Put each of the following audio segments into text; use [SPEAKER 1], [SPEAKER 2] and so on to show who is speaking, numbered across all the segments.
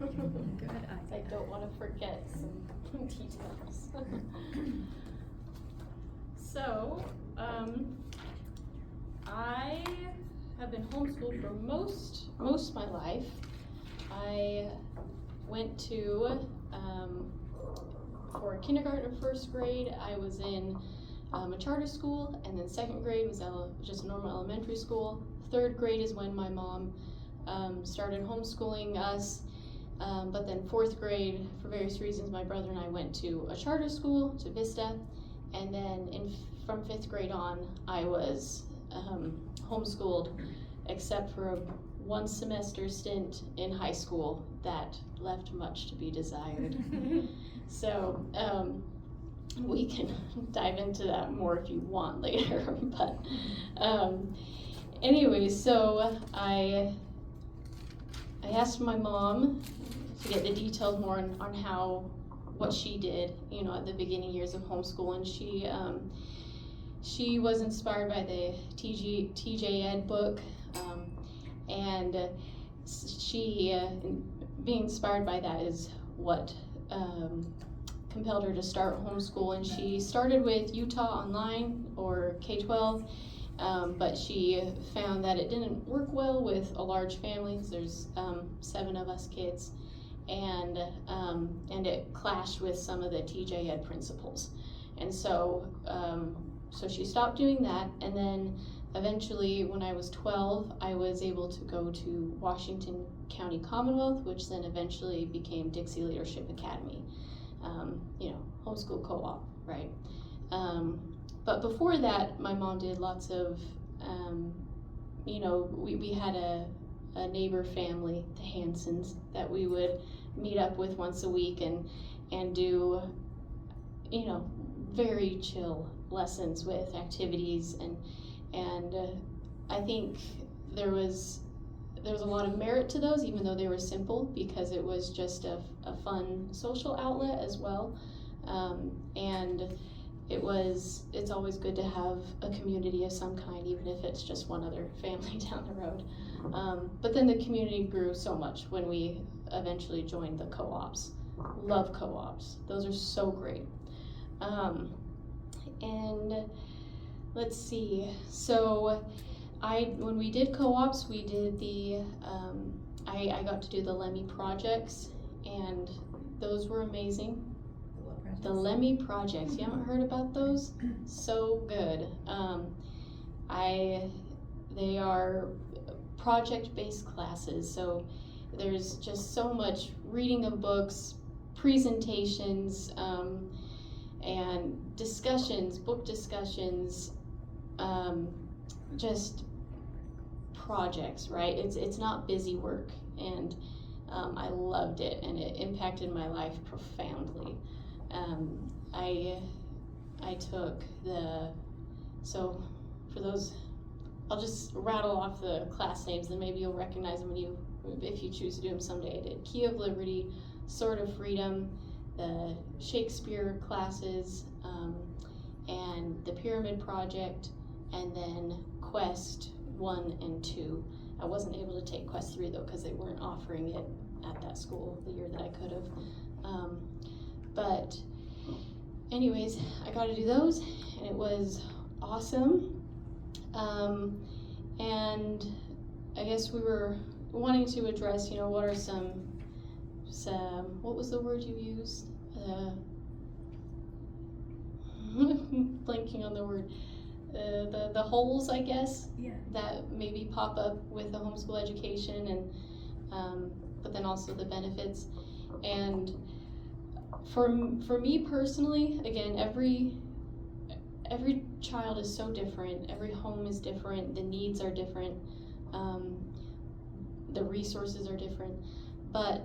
[SPEAKER 1] Good
[SPEAKER 2] I
[SPEAKER 1] idea.
[SPEAKER 2] don't want to forget some details. So, I have been homeschooled for most of my life. I went to, for kindergarten and first grade, I was in a charter school, and then second grade was just a normal elementary school. Third grade is when my mom started homeschooling us, but then fourth grade, for various reasons, my brother and I went to a charter school, to Vista, and then from fifth grade on, I was homeschooled, except for a one semester stint in high school that left much to be desired. So we can dive into that more if you want later, but anyway, so I asked my mom to get the details more on how, what she did, you know, at the beginning years of homeschool, and she was inspired by the TJ Ed book, and she, being inspired by that is what compelled her to start homeschool. And she started with Utah Online, or K-12, but she found that it didn't work well with a large family. There's 7 of us kids, and it clashed with some of the TJ Ed principles. And so she stopped doing that, and then eventually when I was 12, I was able to go to Washington County Commonwealth, which then eventually became Dixie Leadership Academy, you know, homeschool co-op, right? But before that, my mom did lots of, you know, we had a neighbor family, the Hansons, that we would meet up with once a week and do, you know, very chill lessons with activities, and I think there was a lot of merit to those, even though they were simple, because it was just a fun social outlet as well, and it's always good to have a community of some kind, even if it's just one other family down the road. But then the community grew so much when we eventually joined the co-ops. Love co-ops, those are so great. And let's see, so when we did co-ops, we did the, I got to do the Lemmy projects, and those were amazing. The Lemmy projects, you haven't heard about those? So good. They are project-based classes, so there's just so much reading of books, presentations, and discussions, book discussions, just projects, right? It's not busy work, and I loved it, and it impacted my life profoundly. I took so for those, I'll just rattle off the class names, and maybe you'll recognize them if you choose to do them someday. I did Key of Liberty, Sword of Freedom, the Shakespeare classes, and the Pyramid Project, and then Quest 1 and 2. I wasn't able to take Quest 3 though, because they weren't offering it at that school the year that I could have. But anyways, I got to do those, and it was awesome. And I guess we were wanting to address, you know, what are some what was the word you used? Blanking on the word. The holes, I guess,
[SPEAKER 1] yeah,
[SPEAKER 2] that maybe pop up with the homeschool education, and but then also the benefits. And for me personally, again, every child is so different. Every home is different. The needs are different. The resources are different. But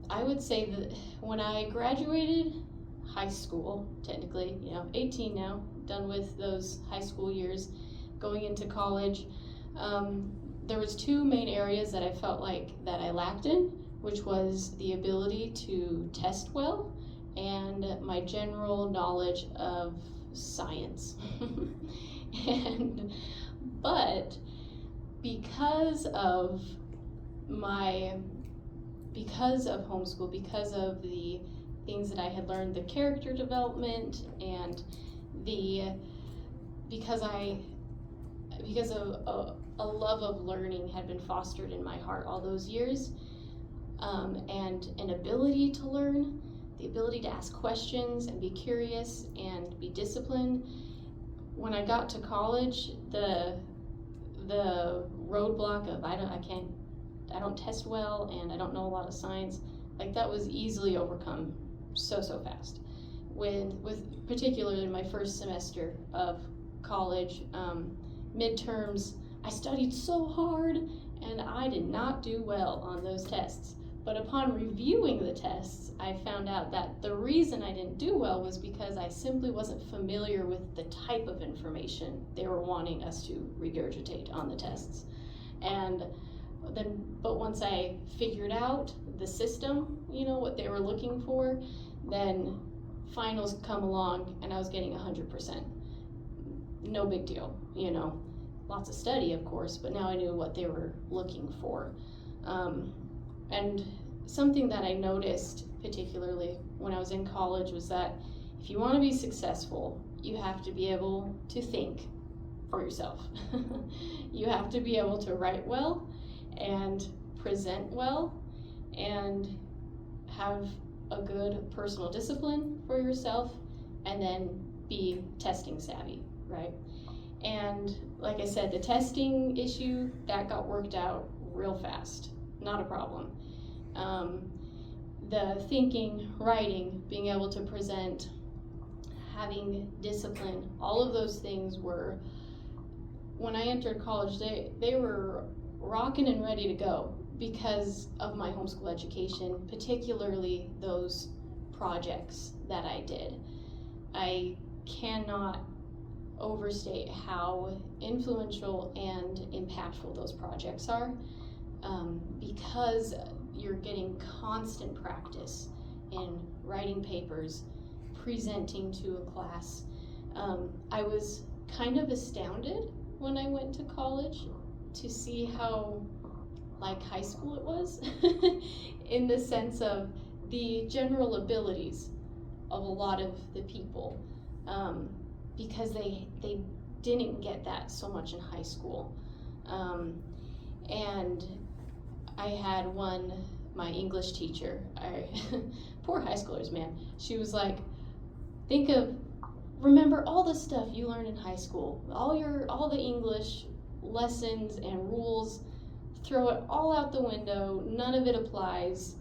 [SPEAKER 2] I would say that when I graduated high school, technically, you know, 18 now, done with those high school years, going into college, there was 2 main areas that I felt like that I lacked in, which was the ability to test well and my general knowledge of science. But because of my because of homeschool, because of the things that I had learned, the character development, and because of a love of learning had been fostered in my heart all those years, and an ability to learn, the ability to ask questions and be curious and be disciplined. When I got to college, the roadblock of I don't test well and I don't know a lot of science, like that was easily overcome so fast. With particularly my first semester of college, midterms, I studied so hard and I did not do well on those tests. But upon reviewing the tests, I found out that the reason I didn't do well was because I simply wasn't familiar with the type of information they were wanting us to regurgitate on the tests. But once I figured out the system, what they were looking for, then finals come along and I was getting 100%. No big deal, Lots of study, of course, but now I knew what they were looking for. And something that I noticed, particularly when I was in college, was that if you want to be successful, you have to be able to think for yourself. You have to be able to write well and present well and have a good personal discipline for yourself, and then be testing savvy, right? And like I said, the testing issue, that got worked out real fast. Not a problem. The thinking, writing, being able to present, having discipline, all of those things were, when I entered college, they were rocking and ready to go because of my homeschool education, particularly those projects that I did. I cannot overstate how influential and impactful those projects are, because you're getting constant practice in writing papers, presenting to a class. I was kind of astounded when I went to college to see how like high school it was in the sense of the general abilities of a lot of the people, because they didn't get that so much in high school. And I had my English teacher, poor high schoolers, man. She was like, remember all the stuff you learned in high school, all the English lessons and rules, throw it all out the window, none of it applies,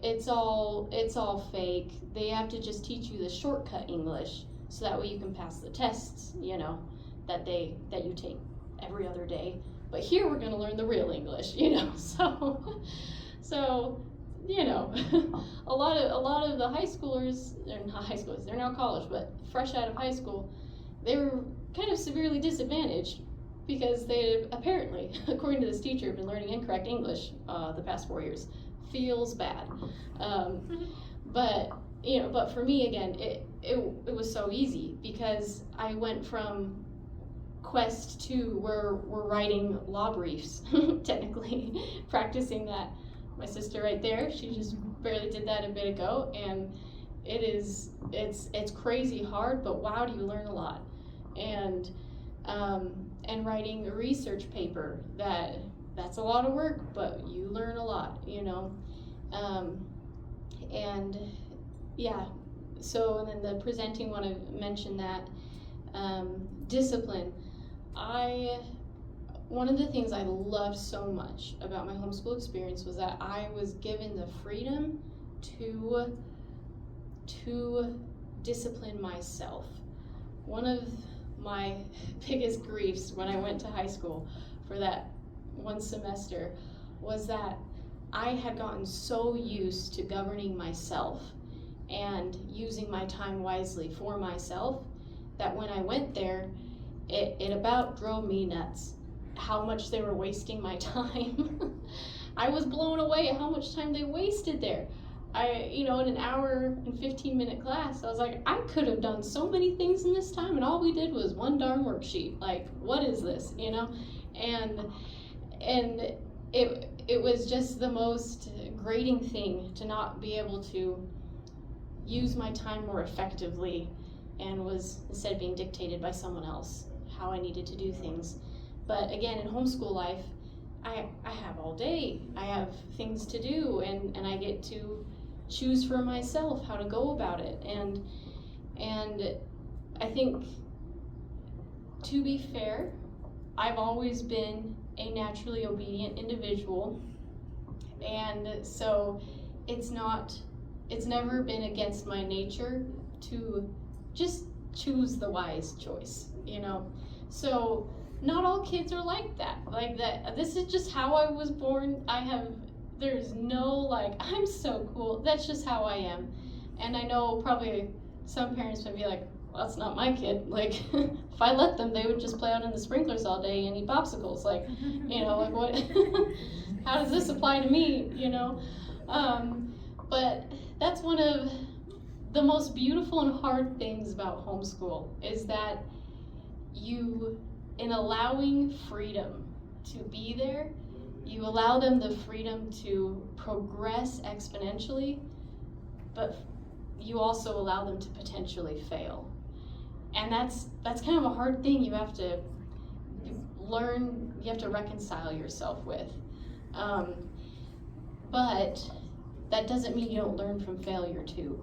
[SPEAKER 2] it's all fake. They have to just teach you the shortcut English so that way you can pass the tests, that you take every other day. But here we're going to learn the real English, So, a lot of the high schoolers, they're not high schoolers, they're now college, but fresh out of high school, they were kind of severely disadvantaged because they apparently, according to this teacher, have been learning incorrect English the past 4 years. Feels bad. But for me, again, it was so easy because I went from quest to where we're writing law briefs, technically, practicing that. My sister right there, she just barely did that a bit ago, and it's crazy hard, but wow, do you learn a lot. And writing a research paper, that's a lot of work, but you learn a lot, and yeah, and then the presenting one, I mentioned that, discipline. One of the things I loved so much about my homeschool experience was that I was given the freedom to discipline myself. One of my biggest griefs when I went to high school for that one semester was that I had gotten so used to governing myself and using my time wisely for myself that when I went there, it about drove me nuts how much they were wasting my time. I was blown away at how much time they wasted there. In an hour and 15-minute class, I was like, I could have done so many things in this time, and all we did was one darn worksheet. Like, what is this, And it was just the most grating thing to not be able to use my time more effectively, and was instead being dictated by someone else how I needed to do things. But again, in homeschool life, I have all day. I have things to do, and I get to choose for myself how to go about it. And I think, to be fair, I've always been a naturally obedient individual, and so it's never been against my nature to just choose the wise choice, you know? So not all kids are like that. This is just how I was born. There's no like, I'm so cool. That's just how I am. And I know probably some parents would be like, well, that's not my kid. Like, if I let them, they would just play out in the sprinklers all day and eat popsicles. Like, you know, like what, how does this apply to me, you know? But that's one of the most beautiful and hard things about homeschool, is that in allowing freedom to be there, you allow them the freedom to progress exponentially, but you also allow them to potentially fail. And that's kind of a hard thing you have to learn, you have to reconcile yourself with. But that doesn't mean you don't learn from failure too,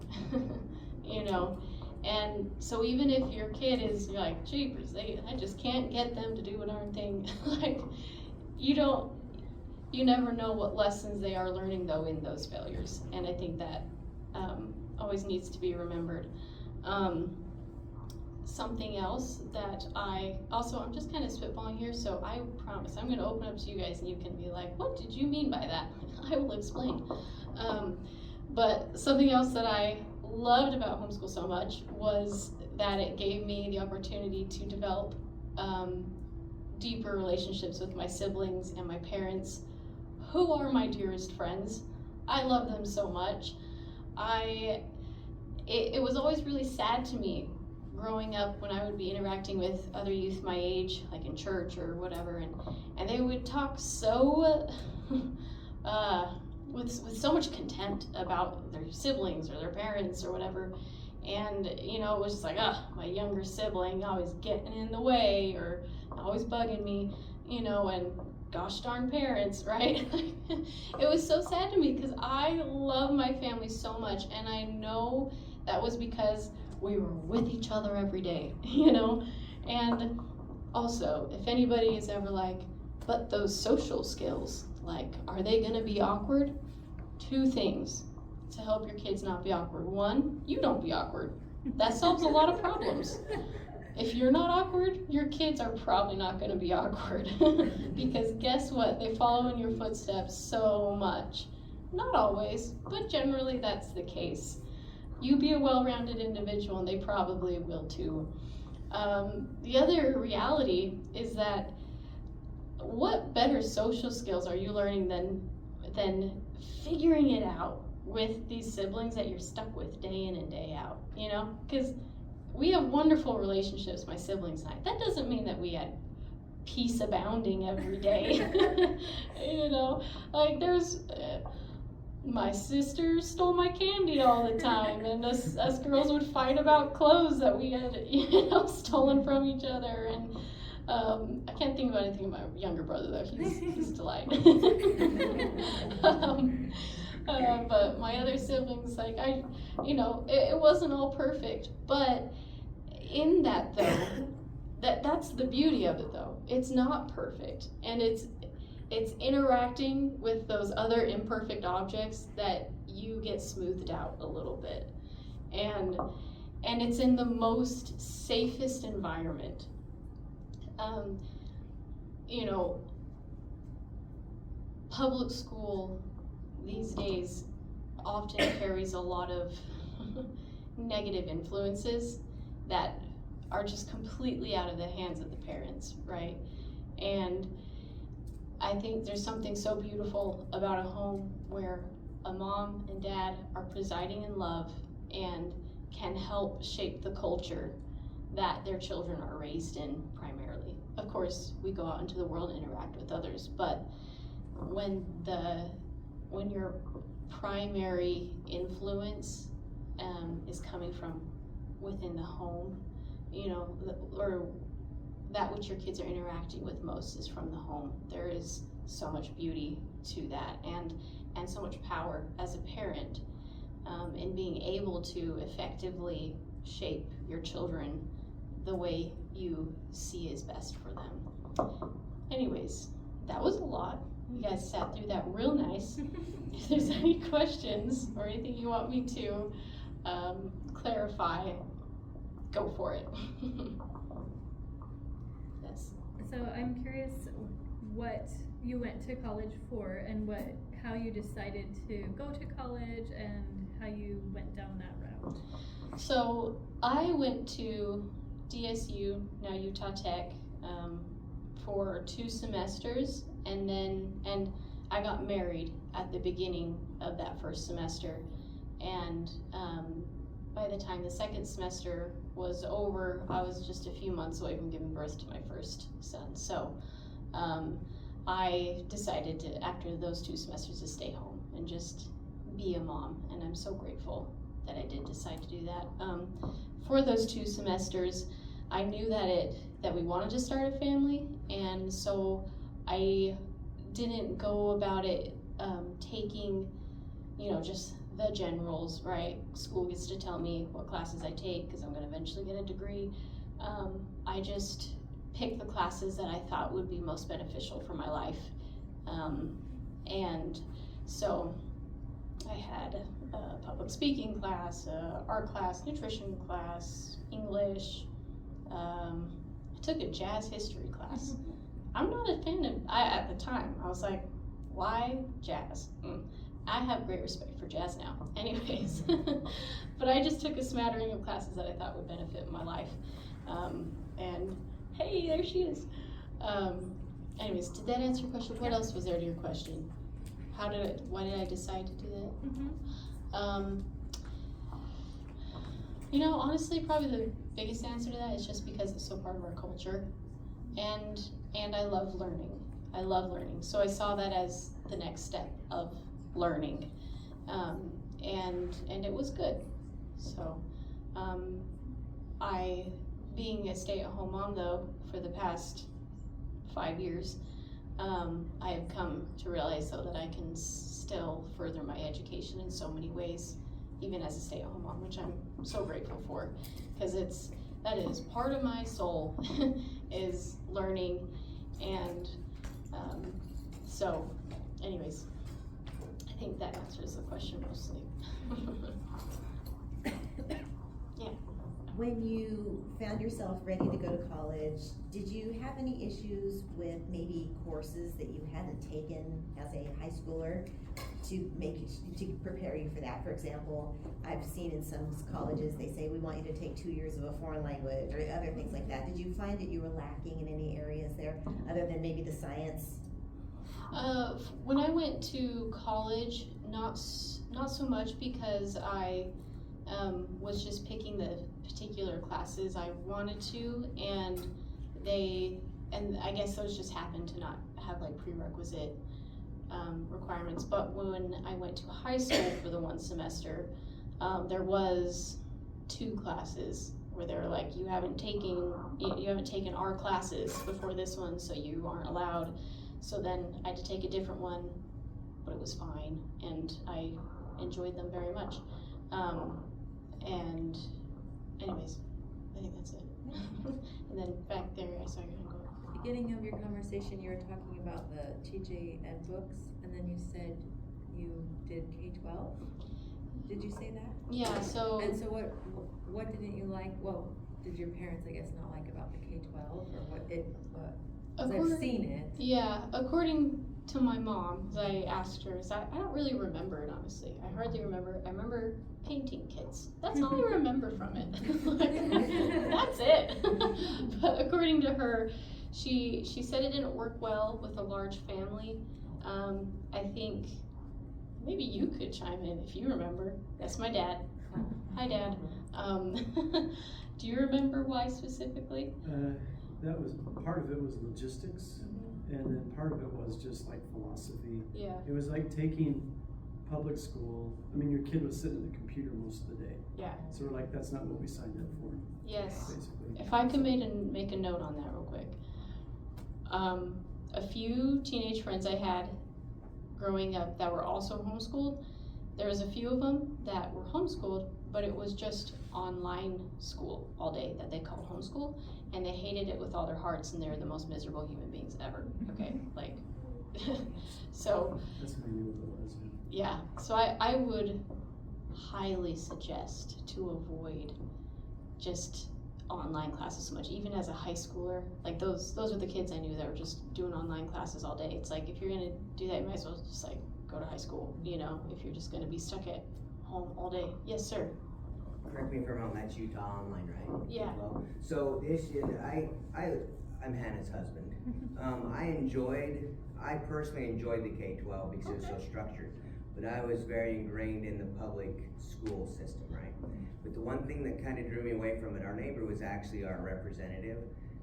[SPEAKER 2] you know? And so even if your kid is, you're like, jeepers, I just can't get them to do a darn thing. Like, you never know what lessons they are learning though in those failures. And I think that always needs to be remembered. Something else that I'm just kind of spitballing here, so I promise I'm going to open up to you guys and you can be like, what did you mean by that? I will explain. But something else that I loved about homeschool so much was that it gave me the opportunity to develop deeper relationships with my siblings and my parents, who are my dearest friends. I love them so much. It was always really sad to me growing up when I would be interacting with other youth my age, like in church or whatever, and they would talk so with so much contempt about their siblings or their parents or whatever. And you know, it was just like, my younger sibling always getting in the way or always bugging me, you know, and gosh darn parents, right? It was so sad to me because I love my family so much, and I know that was because we were with each other every day, you know? And also, if anybody is ever like, but those social skills, like, are they gonna be awkward? 2 things to help your kids not be awkward. 1, you don't be awkward. That solves a lot of problems. If you're not awkward, your kids are probably not gonna be awkward. Because guess what? They follow in your footsteps so much. Not always, but generally that's the case. You be a well-rounded individual and they probably will too. The other reality is that what better social skills are you learning than figuring it out with these siblings that you're stuck with day in and day out, you know? Because we have wonderful relationships, my siblings and I. That doesn't mean that we had peace abounding every day. You know, like there's... my sister stole my candy all the time, and us girls would fight about clothes that we had, you know, stolen from each other. And I can't think about anything about my younger brother though. He's a delight. But my other siblings, like it wasn't all perfect, but in that though, that's the beauty of it though. It's not perfect, and it's interacting with those other imperfect objects that you get smoothed out a little bit. And it's in the most safest environment. You know, public school these days often carries a lot of negative influences that are just completely out of the hands of the parents, right? And I think there's something so beautiful about a home where a mom and dad are presiding in love and can help shape the culture that their children are raised in primarily. Of course, we go out into the world and interact with others, but when the when your primary influence is coming from within the home, or that which your kids are interacting with most is from the home. There is so much beauty to that, and so much power as a parent in being able to effectively shape your children the way you see is best for them. Anyways, that was a lot. You guys sat through that real nice. If there's any questions or anything you want me to clarify, go for it. Yes.
[SPEAKER 1] So I'm curious what you went to college for, and how you decided to go to college, and how you went down that route.
[SPEAKER 2] So I went to DSU, now Utah Tech, for 2 semesters, and I got married at the beginning of that first semester, and by the time the second semester was over, I was just a few months away from giving birth to my first son. So I decided to, after those 2 semesters, to stay home and just be a mom, and I'm so grateful that I did decide to do that. For those 2 semesters, I knew that we wanted to start a family, and so I didn't go about it taking, just the generals, right? School gets to tell me what classes I take because I'm going to eventually get a degree. I just picked the classes that I thought would be most beneficial for my life. And so I had a public speaking class, art class, nutrition class, English. I took a jazz history class. I'm not a fan of, at the time, I was like, why jazz? I have great respect for jazz now. Anyways, but I just took a smattering of classes that I thought would benefit my life. And hey, there she is. Anyways, did that answer your question? What else was there to your question? Why did I decide to do that? Mm-hmm. Honestly, probably the biggest answer to that is just because it's so part of our culture, and I love learning. I love learning. So I saw that as the next step of learning, and it was good. So being a stay-at-home mom though for the past 5 years, I have come to realize though that I can still further my education in so many ways, even as a stay-at-home mom, which I'm so grateful for, because that is part of my soul is learning. And so anyways, I think that answers the question mostly. Yeah.
[SPEAKER 3] When you found yourself ready to go to college, did you have any issues with maybe courses that you hadn't taken as a high schooler to prepare you for that? For example, I've seen in some colleges they say we want you to take 2 years of a foreign language or other things like that. Did you find that you were lacking in any areas there other than maybe the science?
[SPEAKER 2] When I went to college, not so much, because I was just picking the particular classes I wanted to, and I guess those just happened to not have like prerequisite requirements. But when I went to high school for the 1 semester, there was 2 classes where they were like, you haven't taken our classes before this one, so you aren't allowed. So then I had to take a different one, but it was fine, and I enjoyed them very much. And anyways, I think that's it. And then back there, I saw your hand go.
[SPEAKER 4] Beginning of your conversation, you were talking about the TJ Ed books, and then you said you did K-12. Did you say that?
[SPEAKER 2] Yeah. So.
[SPEAKER 4] And so what didn't you like? Well, did your parents, I guess, not like about the K-12, or what? Because I've seen it.
[SPEAKER 2] Yeah, according to my mom, I asked her, I don't really remember it, honestly. I hardly remember. I remember painting kids. That's all I remember from it. That's it. But according to her, she said it didn't work well with a large family. I think maybe you could chime in if you remember. That's my dad. Hi, Dad. Do you remember why specifically?
[SPEAKER 5] That was part of it was logistics, And then part of it was just like philosophy.
[SPEAKER 2] Yeah.
[SPEAKER 5] It was like taking public school. I mean, your kid was sitting at the computer most of the day.
[SPEAKER 2] Yeah.
[SPEAKER 5] So we're like, that's not what we signed up for.
[SPEAKER 2] Yes.
[SPEAKER 5] Basically.
[SPEAKER 2] If I could make a note on that real quick. A few teenage friends I had growing up that were also homeschooled, there was a few of them that were homeschooled, but it was just online school all day that they called homeschool, and they hated it with all their hearts, and they were the most miserable human beings ever. Okay, like, so.
[SPEAKER 5] That's maybe what it was.
[SPEAKER 2] Yeah, so I would highly suggest to avoid just online classes so much, even as a high schooler. Like those were the kids I knew that were just doing online classes all day. It's like, if you're gonna do that, you might as well just like go to high school, you know, if you're just gonna be stuck at home all day. Yes, sir.
[SPEAKER 6] Correct me if I'm wrong, that's Utah Online, right?
[SPEAKER 2] Yeah.
[SPEAKER 6] Well, so I'm Hannah's husband. I personally enjoyed the K-12 because it was so structured, but I was very ingrained in the public school system, right? But the one thing that kind of drew me away from it, our neighbor was actually our representative,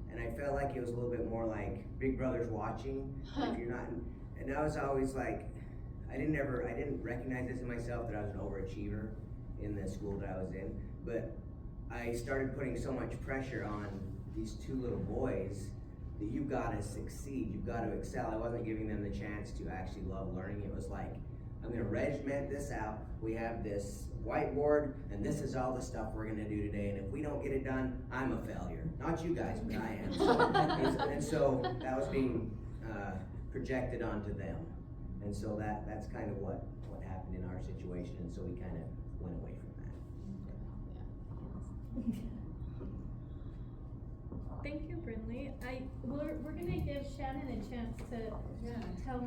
[SPEAKER 6] and I felt like it was a little bit more like Big Brother's watching. If you're not, and I was always like, I didn't recognize this in myself, that I was an overachiever in the school that I was in, but I started putting so much pressure on these two little boys that you've got to succeed, you've got to excel. I wasn't giving them the chance to actually love learning. It was like, I'm going to regiment this out. We have this whiteboard, and this is all the stuff we're going to do today, and if we don't get it done, I'm a failure. Not you guys, but I am. And so that was being projected onto them. And so that's kind of what happened in our situation, and so we kind of went away from that.
[SPEAKER 1] Thank you, Brinlie. We're gonna give Shannon a chance to tell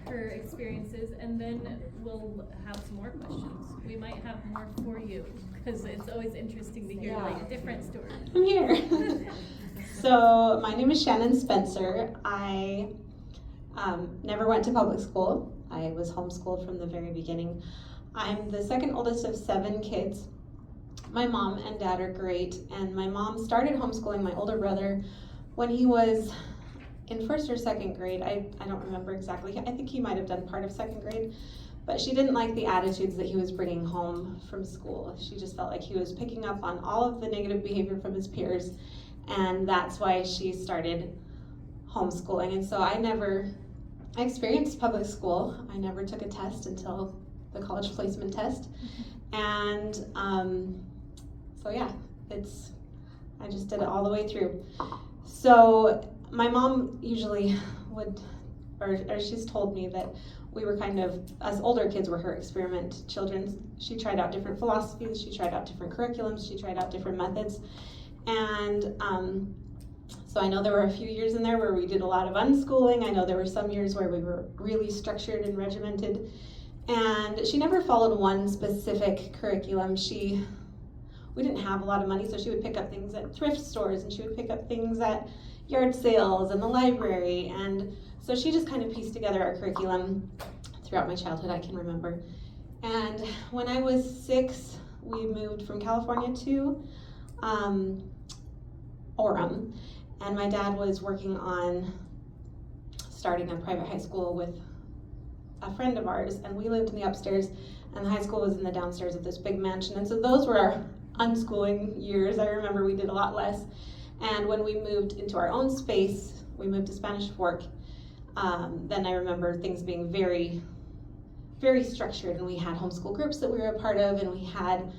[SPEAKER 1] her experiences, and then we'll have some more questions. We might have more for you, because it's always interesting to hear like a different story.
[SPEAKER 7] I'm here. So my name is Shannon Spencer. I never went to public school. I was homeschooled from the very beginning. I'm the second oldest of 7 kids. My mom and dad are great, and my mom started homeschooling my older brother when he was in 1st or 2nd grade. I don't remember exactly. I think he might have done part of 2nd grade, but she didn't like the attitudes that he was bringing home from school. She just felt like he was picking up on all of the negative behavior from his peers, and that's why she started homeschooling. And so I experienced public school. I never took a test until the college placement test. And so yeah, I just did it all the way through. So my mom usually would, or she's told me that we were kind of, us older kids were her experiment children. She tried out different philosophies, she tried out different curriculums, she tried out different methods. And so I know there were a few years in there where we did a lot of unschooling. I know there were some years where we were really structured and regimented. And she never followed one specific curriculum. We didn't have a lot of money, so she would pick up things at thrift stores, and she would pick up things at yard sales and the library. And so she just kind of pieced together our curriculum throughout my childhood, I can remember. And when I was 6, we moved from California to Orem. And my dad was working on starting a private high school with a friend of ours, and we lived in the upstairs, and the high school was in the downstairs of this big mansion. And so those were our unschooling years. I remember we did a lot less. And when we moved into our own space, we moved to Spanish Fork, then I remember things being very, very structured, and we had homeschool groups that we were a part of, and we had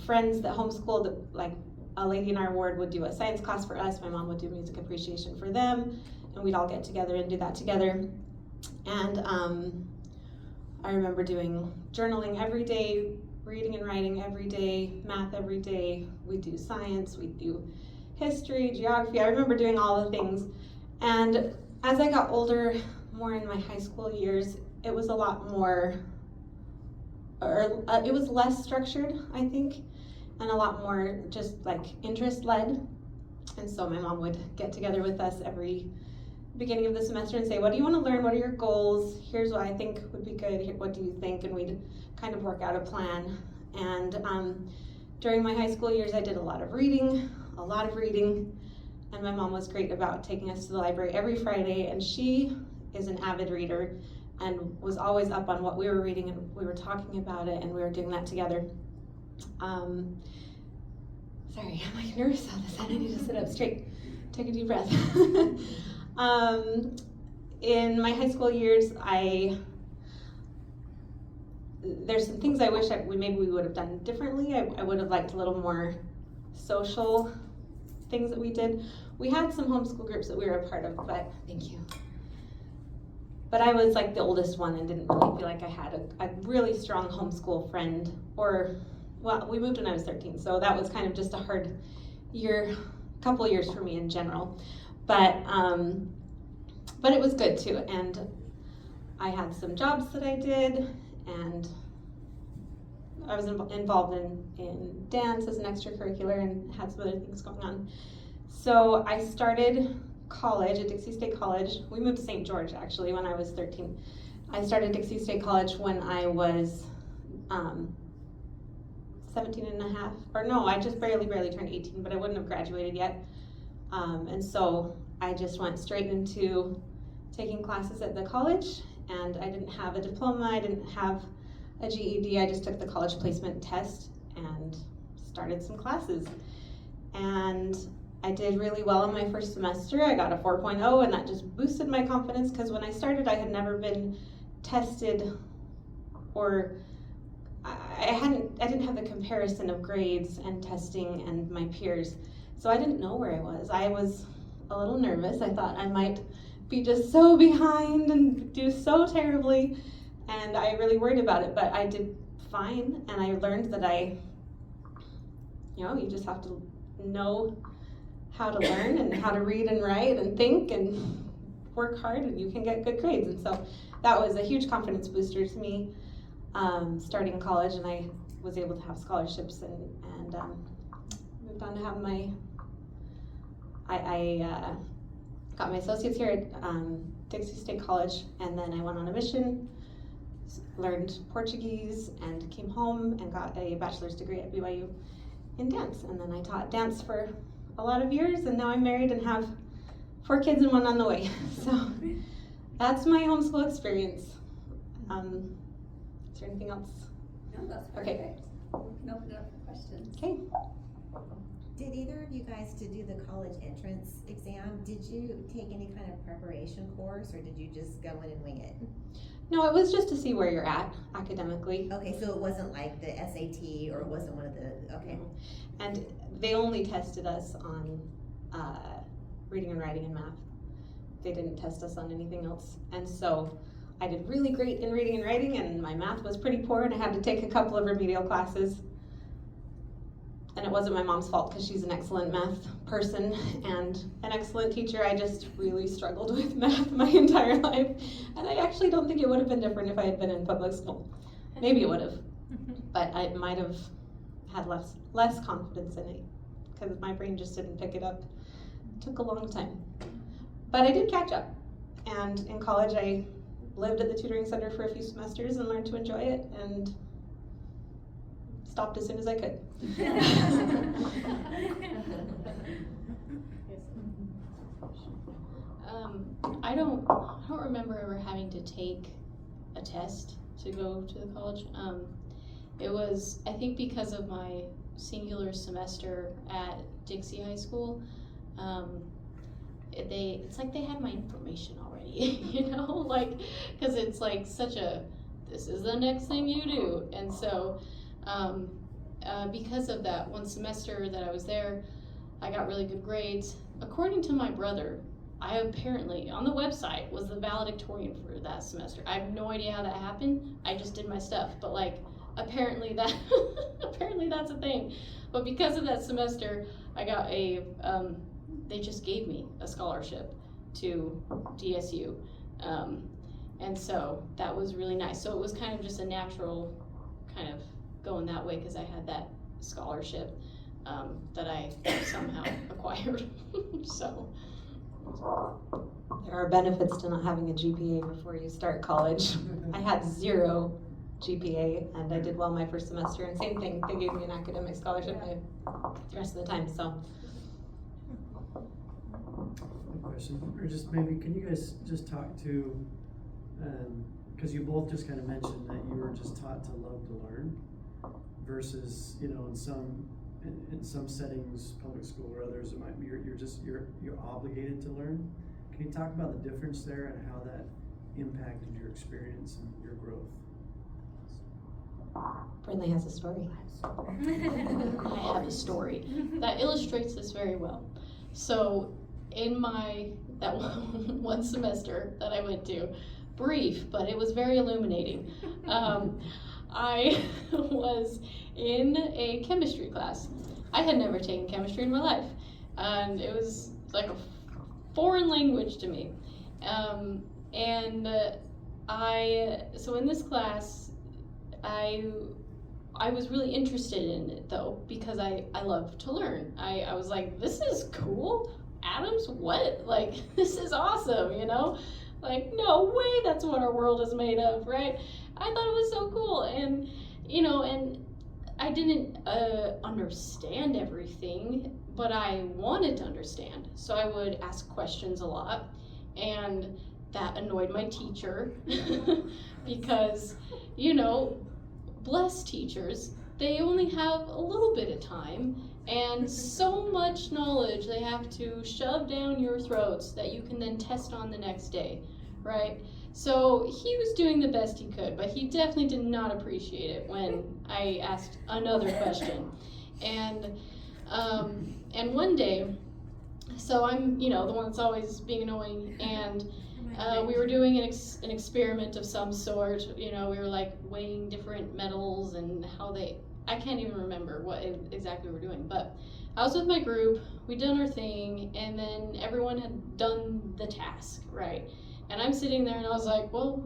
[SPEAKER 7] friends that homeschooled, that, like a lady in our ward would do a science class for us, my mom would do music appreciation for them, and we'd all get together and do that together. And I remember doing journaling every day, reading and writing every day, math every day. We do science, we do history, geography. I remember doing all the things. And as I got older, more in my high school years, it was a lot more, it was less structured, I think, and a lot more just like interest-led. And so my mom would get together with us every beginning of the semester and say, what do you want to learn? What are your goals? Here's what I think would be good. What do you think? And we'd kind of work out a plan. And during my high school years, I did a lot of reading. And my mom was great about taking us to the library every Friday, and she is an avid reader and was always up on what we were reading, and we were talking about it, and we were doing that together. Sorry, I'm like nervous on this. I need to sit up straight, take a deep breath. In my high school years, there's some things I wish maybe we would have done differently. I would have liked a little more social things that we did. We had some homeschool groups that we were a part of, but thank you. But I was like the oldest one and didn't really feel like I had a really strong homeschool friend. Well, we moved when I was 13, so that was kind of just a hard couple years for me in general. But it was good too, and I had some jobs that I did, and I was involved in dance as an extracurricular and had some other things going on. So I started college at Dixie State College. We moved to St. George actually when I was 13. I started Dixie State College when I was 17 and a half, or no, I just barely turned 18, but I wouldn't have graduated yet. And so I just went straight into taking classes at the college, and I didn't have a diploma, I didn't have a GED, I just took the college placement test and started some classes. And I did really well in my first semester. I got a 4.0, and that just boosted my confidence, because when I started I had never been tested, or I didn't have the comparison of grades and testing and my peers, so I didn't know where I was. I was a little nervous. I thought I might be just so behind and do so terribly, and I really worried about it, but I did fine, and I learned that you just have to know how to learn and how to read and write and think and work hard, and you can get good grades. And so that was a huge confidence booster to me starting college, and I was able to have scholarships and moved on to have I got my associates here at Dixie State College, and then I went on a mission, learned Portuguese, and came home and got a bachelor's degree at BYU in dance. And then I taught dance for a lot of years, and now I'm married and have 4 kids and 1 on the way. So that's my homeschool experience. Is there anything else?
[SPEAKER 8] No, that's perfect.
[SPEAKER 7] Okay.
[SPEAKER 8] We can open it up for questions.
[SPEAKER 7] Okay.
[SPEAKER 3] Did either of you guys to do the college entrance exam, did you take any kind of preparation course, or did you just go in and wing it?
[SPEAKER 7] No, it was just to see where you're at academically.
[SPEAKER 3] Okay, so it wasn't like the SAT, or it wasn't one of the, okay.
[SPEAKER 7] And they only tested us on reading and writing and math. They didn't test us on anything else. And so I did really great in reading and writing, and my math was pretty poor, and I had to take a couple of remedial classes. And it wasn't my mom's fault, because she's an excellent math person and an excellent teacher. I just really struggled with math my entire life. And I actually don't think it would have been different if I had been in public school. Maybe it would have, but I might have had less confidence in it, because my brain just didn't pick it up. It took a long time. But I did catch up. And in college I lived at the tutoring center for a few semesters and learned to enjoy it, and stopped as soon as I could.
[SPEAKER 2] I don't remember ever having to take a test to go to the college. It was, I think, because of my singular semester at Dixie High School. It's like they had my information already, like, because it's like such a, this is the next thing you do. And so because of that one semester that I was there, I got really good grades. According to my brother, I apparently, on the website, was the valedictorian for that semester. I have no idea how that happened. I just did my stuff, but like, apparently that's a thing. But because of that semester, I got they just gave me a scholarship to DSU. And so that was really nice. So it was kind of just a natural kind of going that way, because I had that scholarship that I somehow acquired. So
[SPEAKER 7] there are benefits to not having a GPA before you start college. I had 0 GPA, and I did well my first semester, and same thing, they gave me an academic scholarship the rest of the time. So
[SPEAKER 5] question, or just maybe, can you guys just talk to, cause you both just kind of mentioned that you were just taught to love to learn versus, you know, in some settings, public school or others, it might be, you're obligated to learn. Can you talk about the difference there and how that impacted your experience and your growth?
[SPEAKER 7] Brinlie has a story.
[SPEAKER 2] I have a story that illustrates this very well. So in that one semester that I went to, brief, but it was very illuminating. I was in a chemistry class. I had never taken chemistry in my life, and it was like a foreign language to me. So in this class, I was really interested in it though, because I love to learn. I was like, this is cool. Atoms, what? Like, this is awesome, you know? Like, no way that's what our world is made of, right? I thought it was so cool. And, you know, and I didn't understand everything, but I wanted to understand. So I would ask questions a lot, and that annoyed my teacher because, you know, bless teachers, they only have a little bit of time and so much knowledge they have to shove down your throats that you can then test on the next day, right? So he was doing the best he could, but he definitely did not appreciate it when I asked another question. And one day, so I'm, you know, the one that's always being annoying, and we were doing an experiment of some sort. You know, we were like weighing different metals and how I can't even remember what exactly we were doing, but I was with my group, we'd done our thing, and then everyone had done the task, right? And I'm sitting there and I was like, well,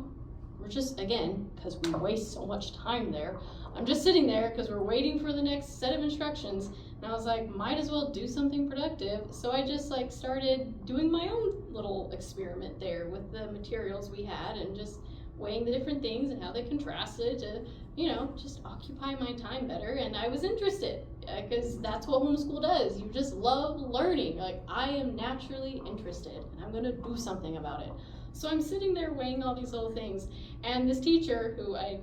[SPEAKER 2] we're just, again, because we waste so much time there, I'm just sitting there because we're waiting for the next set of instructions. And I was like, might as well do something productive. So I just like started doing my own little experiment there with the materials we had and just weighing the different things and how they contrasted to, you know, just occupy my time better. And I was interested because that's what homeschool does. You just love learning. Like, I am naturally interested and I'm gonna do something about it. So I'm sitting there weighing all these little things, and this teacher, who I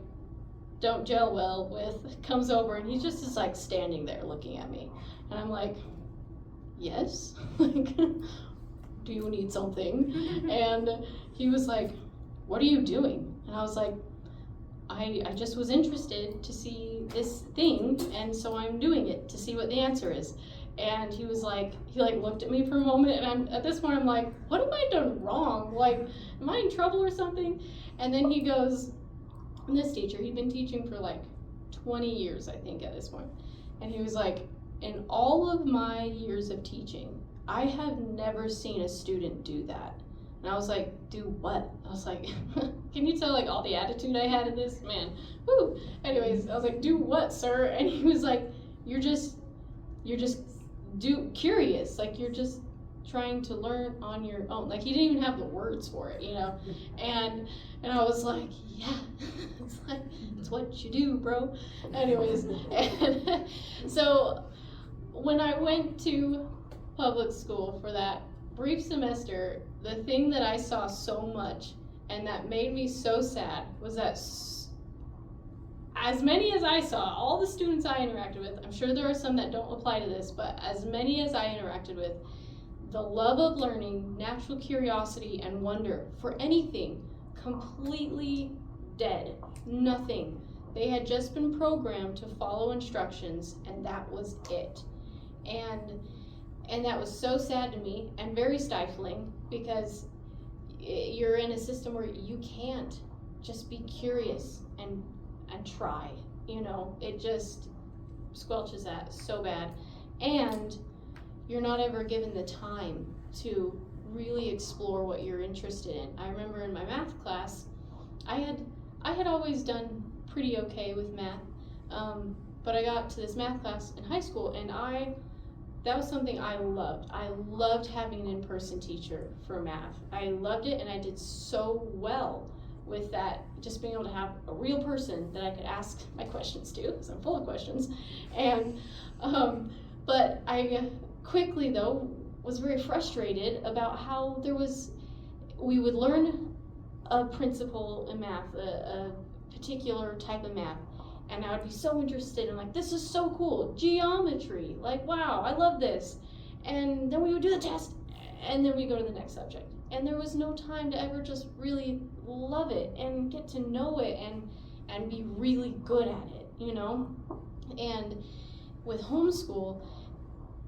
[SPEAKER 2] don't gel well with, comes over and he just is like standing there looking at me. And I'm like, yes, like, do you need something? And he was like, what are you doing? And I was like, I just was interested to see this thing, and so I'm doing it to see what the answer is. And he was like, he like looked at me for a moment, and at this point I'm like, what have I done wrong? Like, am I in trouble or something? And then he goes, and this teacher, he'd been teaching for like 20 years, I think, at this point. And he was like, in all of my years of teaching, I have never seen a student do that. And I was like, do what? I was like, can you tell like all the attitude I had in this? Man, woo. Anyways, I was like, do what, sir? And he was like, you're just curious. Like, you're just trying to learn on your own. Like, he didn't even have the words for it, you know? And I was like, yeah, it's like, it's what you do, bro. Anyways, and so when I went to public school for that brief semester, the thing that I saw so much and that made me so sad was that as many as I saw, all the students I interacted with, I'm sure there are some that don't apply to this, but as many as I interacted with, the love of learning, natural curiosity, and wonder for anything, completely dead. Nothing. They had just been programmed to follow instructions, and that was it. And that was so sad to me and very stifling, because you're in a system where you can't just be curious and try, you know. It just squelches that so bad. And you're not ever given the time to really explore what you're interested in. I remember in my math class, I had always done pretty okay with math, but I got to this math class in high school, and that was something I loved. I loved having an in-person teacher for math. I loved it, and I did so well with that, just being able to have a real person that I could ask my questions to, because I'm full of questions. And but I quickly, though, was very frustrated about how we would learn a principle in math, a particular type of math, and I would be so interested in, like, this is so cool, geometry, like, wow, I love this. And then we would do the test, and then we go to the next subject. And there was no time to ever just really love it and get to know it and be really good at it, you know? And with homeschool,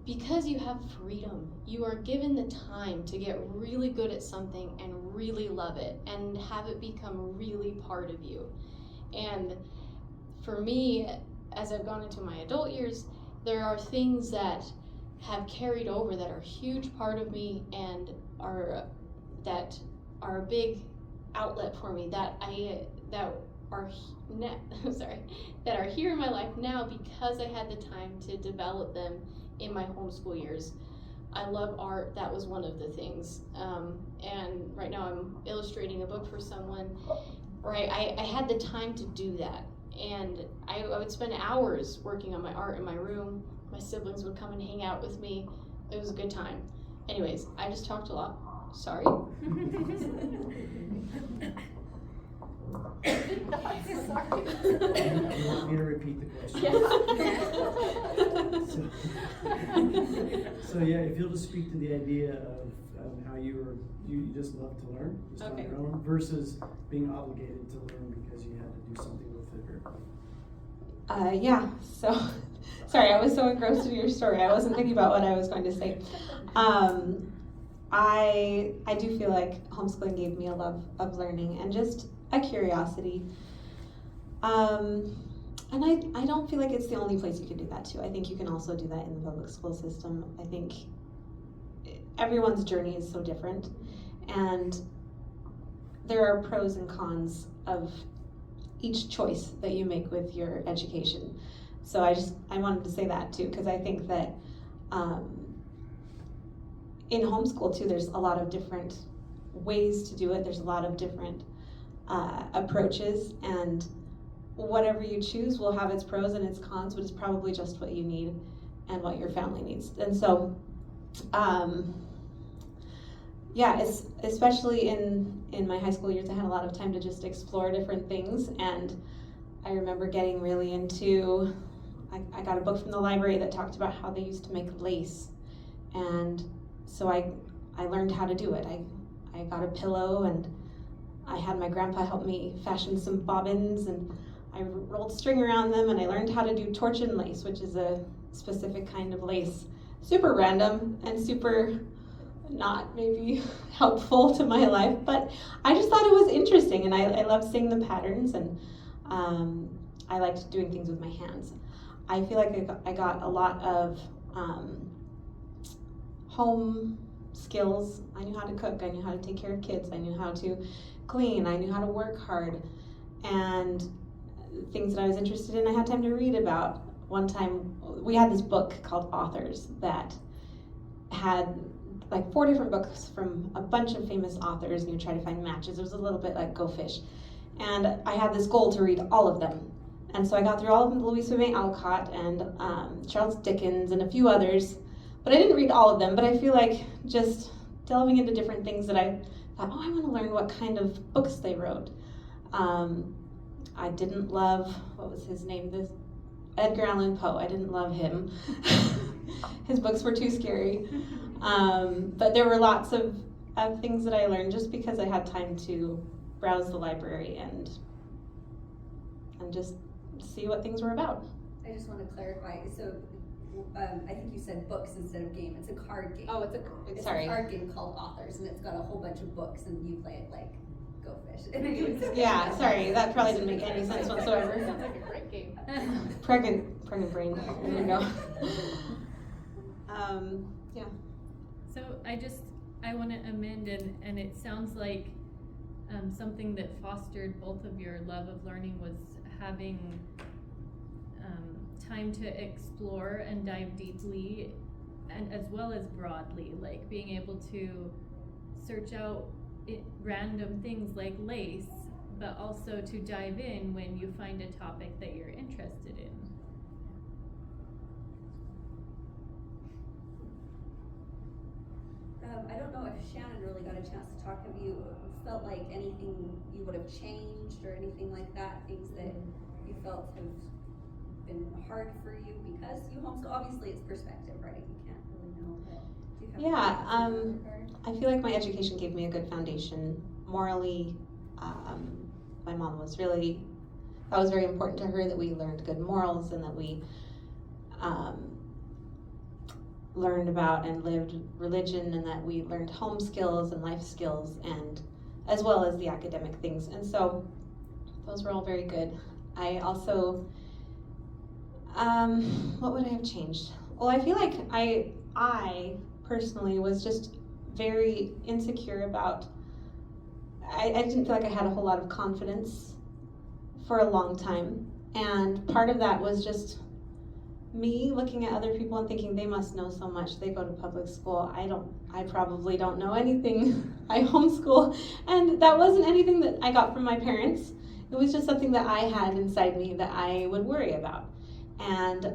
[SPEAKER 2] because you have freedom, you are given the time to get really good at something and really love it and have it become really part of you. And for me, as I've gone into my adult years, there are things that have carried over that are a huge part of me and are a big outlet for me that are here in my life now because I had the time to develop them in my homeschool years. I love art. That was one of the things. And right now I'm illustrating a book for someone. Right, I had the time to do that. And I would spend hours working on my art in my room. My siblings would come and hang out with me. It was a good time. Anyways, I just talked a lot. Sorry.
[SPEAKER 5] You want me to repeat the question? So yeah, if you'll just speak to the idea of how you just love to learn, just on your own, versus being obligated to learn because you had to do something with it.
[SPEAKER 7] Yeah, so, sorry, I was so engrossed in your story, I wasn't thinking about what I was going to say. I do feel like homeschooling gave me a love of learning and just a curiosity. And I don't feel like it's the only place you can do that too. I think you can also do that in the public school system. I think everyone's journey is so different, and there are pros and cons of each choice that you make with your education. So I wanted to say that too, because I think that in homeschool too, there's a lot of different ways to do it. There's a lot of different approaches, and whatever you choose will have its pros and its cons, but it's probably just what you need and what your family needs. And so, yeah, especially in my high school years, I had a lot of time to just explore different things. And I remember getting really into, I got a book from the library that talked about how they used to make lace. And so I learned how to do it. I got a pillow, and I had my grandpa help me fashion some bobbins, and I rolled string around them, and I learned how to do torchon lace, which is a specific kind of lace. Super random and super not maybe helpful to my life, but I just thought it was interesting, and I loved seeing the patterns, and I liked doing things with my hands. I feel like I got a lot of home skills. I knew how to cook, I knew how to take care of kids, I knew how to clean, I knew how to work hard, and things that I was interested in I had time to read about. One time we had this book called Authors that had like 4 different books from a bunch of famous authors, and you try to find matches. It was a little bit like Go Fish. And I had this goal to read all of them. And so I got through all of them, Louisa May Alcott and Charles Dickens and a few others. But I didn't read all of them, but I feel like just delving into different things that I thought, I want to learn what kind of books they wrote. I didn't love, what was his name? Edgar Allan Poe. I didn't love him. His books were too scary. But there were lots of things that I learned just because I had time to browse the library and just see what things were about.
[SPEAKER 8] I just want to clarify, so I think you said books instead of game. It's a card game.
[SPEAKER 7] Oh, it's
[SPEAKER 8] a card game called Authors, and it's got a whole bunch of books, and you play it like Go Fish.
[SPEAKER 7] Yeah, sorry, that probably didn't make any sense whatsoever.
[SPEAKER 1] Sounds like a great game.
[SPEAKER 7] Pregnant brain. There you go. Yeah.
[SPEAKER 1] So I want to amend, and it sounds like something that fostered both of your love of learning was having time to explore and dive deeply, and as well as broadly, like being able to search out random things like lace, but also to dive in when you find a topic that you're interested in.
[SPEAKER 8] I don't know if Shannon really got a chance to talk. Have you felt like anything you would have changed or anything like that? Things that you felt have been hard for you because you homeschool? Obviously, it's perspective, right? You can't really know. But do you have
[SPEAKER 7] Yeah,
[SPEAKER 8] any thoughts in that regard?
[SPEAKER 7] I feel like my education gave me a good foundation. Morally, my mom was really, that was very important to her, that we learned good morals and that we learned about and lived religion, and that we learned home skills and life skills, and as well as the academic things. And so those were all very good. I also, what would I have changed? Well, I feel like I personally was just very insecure about, I didn't feel like I had a whole lot of confidence for a long time. And part of that was just me looking at other people and thinking they must know so much. They go to public school. I probably don't know anything. I homeschool. And that wasn't anything that I got from my parents. It was just something that I had inside me that I would worry about. And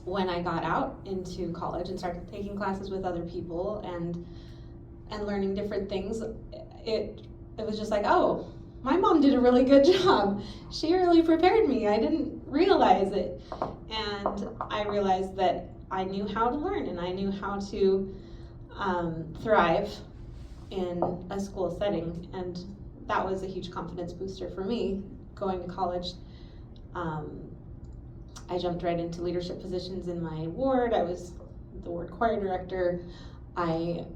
[SPEAKER 7] when I got out into college and started taking classes with other people and learning different things, it was just like, oh, my mom did a really good job. She really prepared me. I didn't realize it. And I realized that I knew how to learn and I knew how to thrive in a school setting. And that was a huge confidence booster for me going to college. I jumped right into leadership positions in my ward. I was the ward choir director. I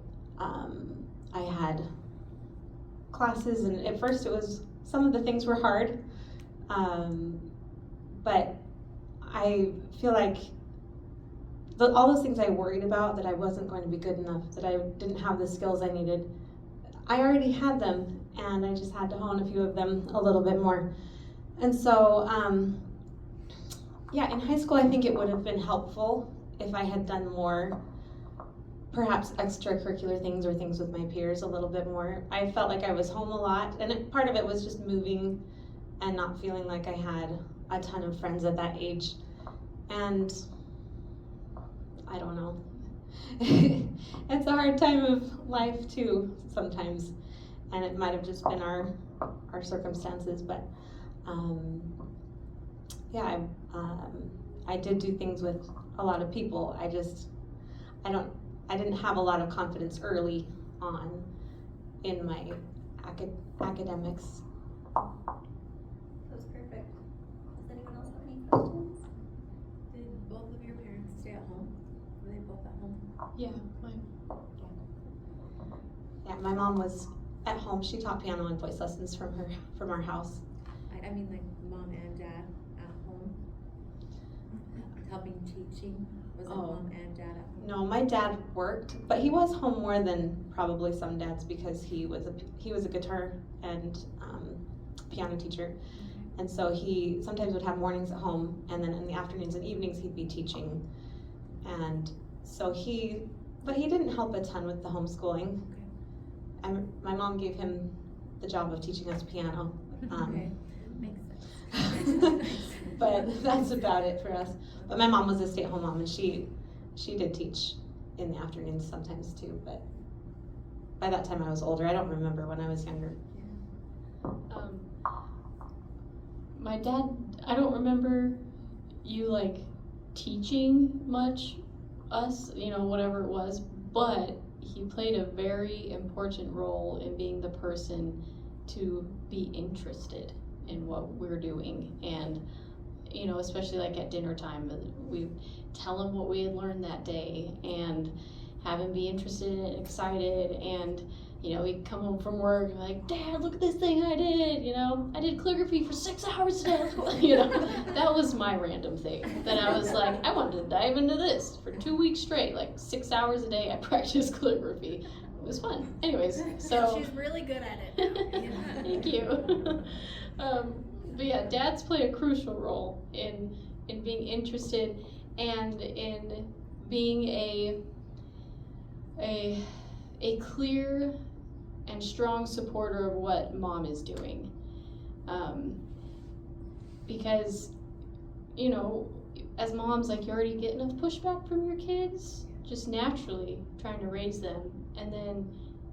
[SPEAKER 7] had classes, and at first it was, some of the things were hard, but I feel like all those things I worried about, that I wasn't going to be good enough, that I didn't have the skills I needed, I already had them, and I just had to hone a few of them a little bit more. And so, yeah, in high school I think it would have been helpful if I had done more, perhaps extracurricular things or things with my peers a little bit more. I felt like I was home a lot, and part of it was just moving and not feeling like I had a ton of friends at that age. And I don't know. It's a hard time of life too sometimes, and it might have just been our circumstances, but yeah, I did do things with a lot of people. I didn't have a lot of confidence early on in my academics.
[SPEAKER 8] That's perfect. Does anyone else have any questions?
[SPEAKER 4] Did both of your parents stay at home? Were they both at home?
[SPEAKER 2] Yeah, mine.
[SPEAKER 7] Yeah, my mom was at home. She taught piano and voice lessons from our house.
[SPEAKER 4] I mean like mom and dad at home? Helping teaching? Was it mom and dad at home?
[SPEAKER 7] No, my dad worked, but he was home more than probably some dads because he was a guitar and piano teacher, and so he sometimes would have mornings at home, and then in the afternoons and evenings he'd be teaching, and so but he didn't help a ton with the homeschooling.
[SPEAKER 4] Okay.
[SPEAKER 7] My mom gave him the job of teaching us piano.
[SPEAKER 4] Okay.
[SPEAKER 1] Makes sense.
[SPEAKER 7] But that's about it for us. But my mom was a stay-at-home mom, and she did teach in the afternoons sometimes too, but by that time I was older. I don't remember when I was younger.
[SPEAKER 2] My dad, I don't remember you like teaching much us, whatever it was, but he played a very important role in being the person to be interested in what we're doing. And especially like at dinner time, we tell him what we had learned that day and have him be interested and excited. And he'd come home from work and be like, Dad, look at this thing I did. I did calligraphy for 6 hours today. That was my random thing that I was like, I wanted to dive into this for 2 weeks straight, like 6 hours a day. I practiced calligraphy. It was fun. Anyways, so
[SPEAKER 1] she's really good at it now.
[SPEAKER 2] Thank you. But yeah, dads play a crucial role in being interested and in being a clear and strong supporter of what mom is doing. Because, as moms, like, you already get enough pushback from your kids, just naturally trying to raise them. And then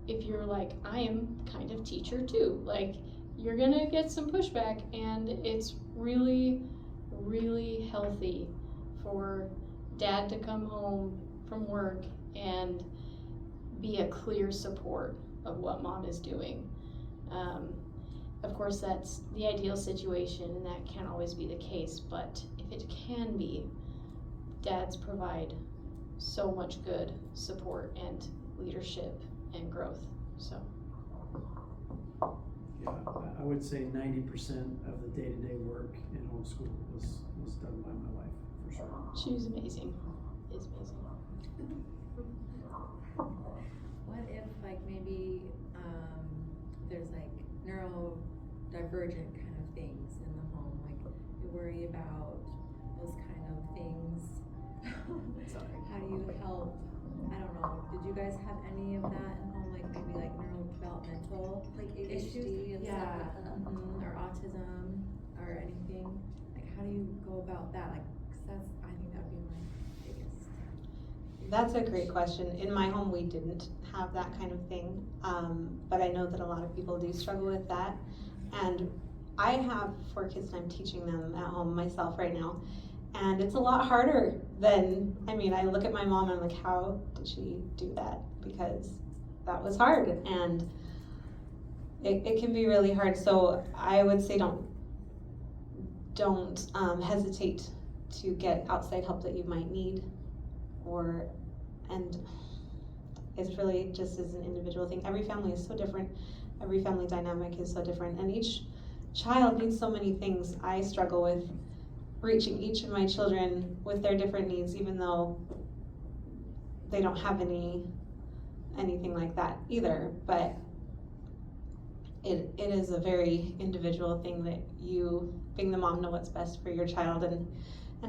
[SPEAKER 2] if you're like, I am kind of teacher too, like you're gonna get some pushback, and it's really, really healthy for dad to come home from work and be a clear support of what mom is doing. Of course, that's the ideal situation, and that can't always be the case, but if it can be, dads provide so much good support and leadership and growth, so.
[SPEAKER 5] Yeah, I would say 90% of the day-to-day work in homeschool was done by my wife, for sure.
[SPEAKER 2] She's amazing, is amazing.
[SPEAKER 4] What if like maybe there's like neurodivergent kind of things in the home, like you worry about those kind of things.
[SPEAKER 2] Sorry.
[SPEAKER 4] How do you help? I don't know. Did you guys have any of that in home, like maybe like neurodevelopmental
[SPEAKER 8] Like
[SPEAKER 4] issues?
[SPEAKER 8] ADHD and
[SPEAKER 4] Yeah,
[SPEAKER 8] stuff like that.
[SPEAKER 4] or autism or anything? Like how do you go about that? Like, 'cause that's, I think that'd be my biggest.
[SPEAKER 7] That's a great question. In my home, we didn't have that kind of thing, but I know that a lot of people do struggle with that. And I have 4 kids and I'm teaching them at home myself right now. And it's a lot harder than, I mean, I look at my mom and I'm like, how did she do that? Because that was hard, and it can be really hard. So I would say don't hesitate to get outside help that you might need, and it's really just as an individual thing. Every family is so different. Every family dynamic is so different, and each child needs so many things. I struggle with reaching each of my children with their different needs, even though they don't have anything like that either. But it is a very individual thing that you, being the mom, know what's best for your child and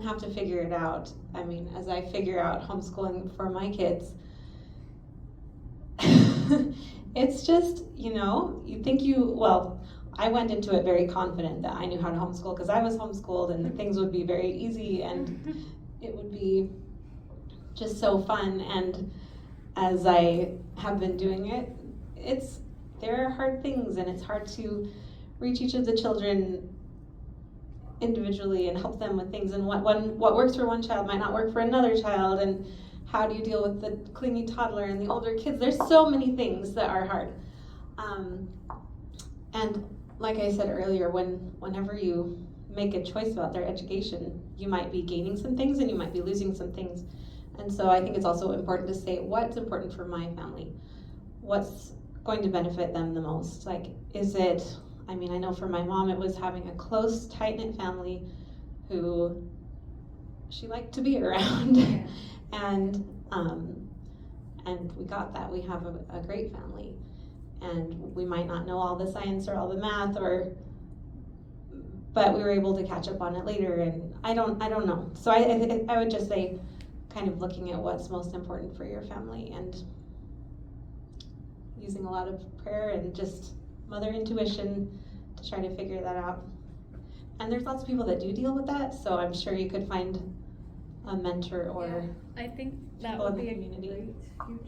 [SPEAKER 7] have to figure it out. I mean, as I figure out homeschooling for my kids, it's just, I went into it very confident that I knew how to homeschool because I was homeschooled, and things would be very easy and it would be just so fun. And as I have been doing it, there are hard things, and it's hard to reach each of the children individually and help them with things, and what works for one child might not work for another child, and how do you deal with the clingy toddler and the older kids. There's so many things that are hard. And like I said earlier, whenever you make a choice about their education, you might be gaining some things and you might be losing some things. And so I think it's also important to say what's important for my family, what's going to benefit them the most. Like, I know for my mom it was having a close, tight-knit family who she liked to be around.
[SPEAKER 4] Yeah.
[SPEAKER 7] and we got that. We have a great family, and we might not know all the science or all the math, but we were able to catch up on it later. And I don't know. So I would just say, kind of looking at what's most important for your family and using a lot of prayer and just mother intuition to try to figure that out. And there's lots of people that do deal with that, so I'm sure you could find a mentor or
[SPEAKER 1] I think that
[SPEAKER 7] people
[SPEAKER 1] would
[SPEAKER 7] in the
[SPEAKER 1] be a
[SPEAKER 7] community.
[SPEAKER 1] great future